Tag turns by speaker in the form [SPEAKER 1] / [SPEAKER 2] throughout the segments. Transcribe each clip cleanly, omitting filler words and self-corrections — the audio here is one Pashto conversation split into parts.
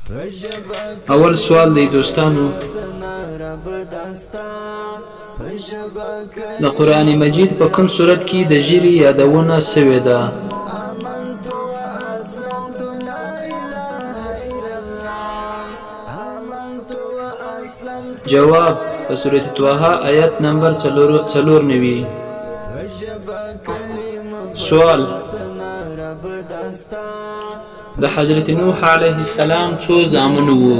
[SPEAKER 1] اول سوال دی دوستانو، د قرآن مجید په کوم سورت کې د ژیړي یادونه سوې ده؟ جواب: په سورت طه آیت نمبر 94. سوال: د حضرت نوح علیه السلام څو زامن وو؟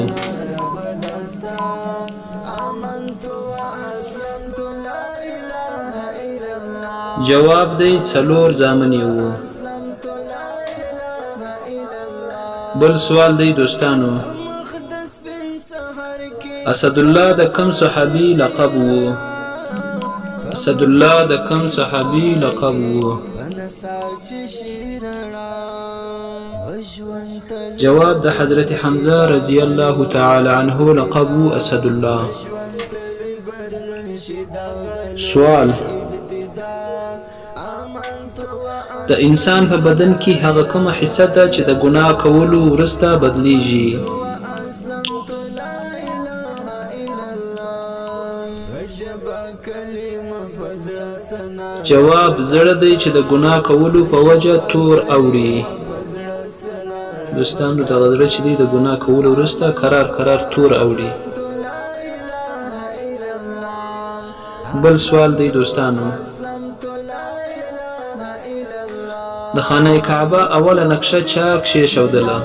[SPEAKER 1] جواب دی 4 زامن وو. بل سوال دی دوستانو، اسد الله د کوم صحابي لقب وو؟ اسد الله د کوم صحابي لقب وو؟ جواب: د حضرت حمزه رضی الله تعالی عنه لقب وو اسد الله. سوال: د انسان په بدن کې هغه کومه حصه ده چې د ګناه کولو وروسته بدلیږي؟ جواب: زړه دی چې د ګناه کولو په وجه تور اوړي. دوستانو دغه زړه چې دی د ګناه کولو وروسته قرار تور اوړي. بل سوال دی دوستانو، د خانه کعبه اوله نقشه چا کښېښودله؟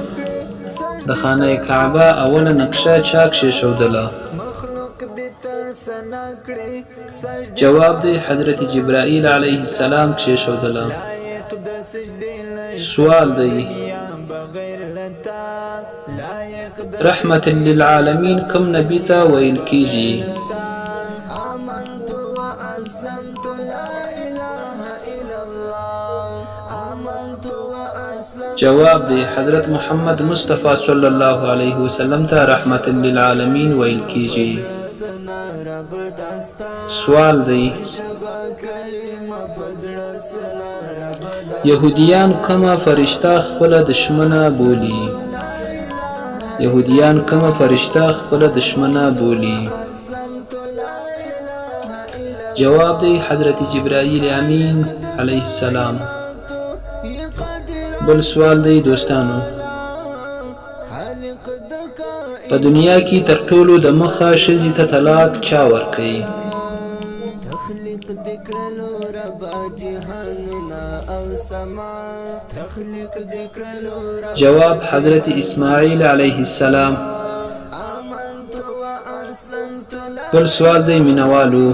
[SPEAKER 1] د خانه کعبه اوله نقشه چا کښېښودله؟ جواب دی حضرت جبرائیل علیه السلام کښېښودله. سوال دی، رحمت للعالمین کوم نبی ته ویل کیږي؟ جواب دی حضرت محمد مصطفی صلی الله علیه وسلم ته رحمت للعالمین ویل کیږي. سوال دی، یهودیان کومه فرشته خپل دشمنه بولي؟ یهودیان کومه فرشته خپل دشمنه بولي؟ جواب دی حضرت جبرائیل امین علیه السلام. بل سوال دی دوستانو، په دنیا کې تر ټولو د مخه ښځې ته طلاق چا ورکوي؟ جواب حضرت اسماعیل علیه السلام. بل سوال دی مینوالو،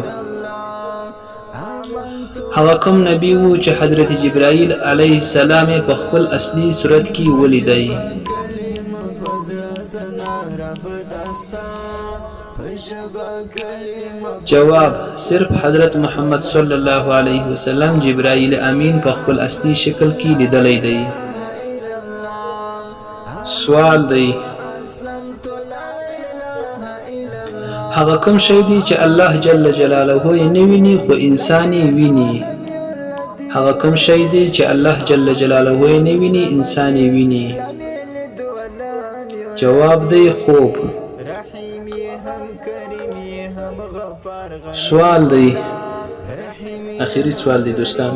[SPEAKER 1] هغه کوم نبی وو چې حضرت جبرائیل علیه السلام په خپل اصلي صورت کې ولیدی؟ جواب: صرف حضرت محمد صلی الله علیه وسلم جبرائیل امین په خپل اصلي شکل کې لیدلی دی. سوال دی، هغه کوم شی دی چې الله جل جلاله یې نه ویني خو انسان یې ویني؟ هغه کوم شی دی چې الله جل جلاله یې نه ویني انسان یې ویني؟ جواب دی خوب. سوال دی، اخیری سوال دی دوستان،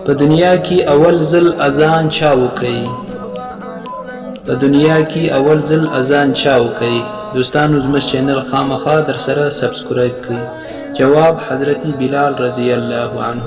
[SPEAKER 1] په دنیا کې اول ځل اذان چا وکړي؟ په دنیا کې اول ځل اذان چا وکړي؟ دوستانو زموږ چینل خامخا در سره سبسکرایب کړئ. جواب حضرت بلال رضی الله عنه.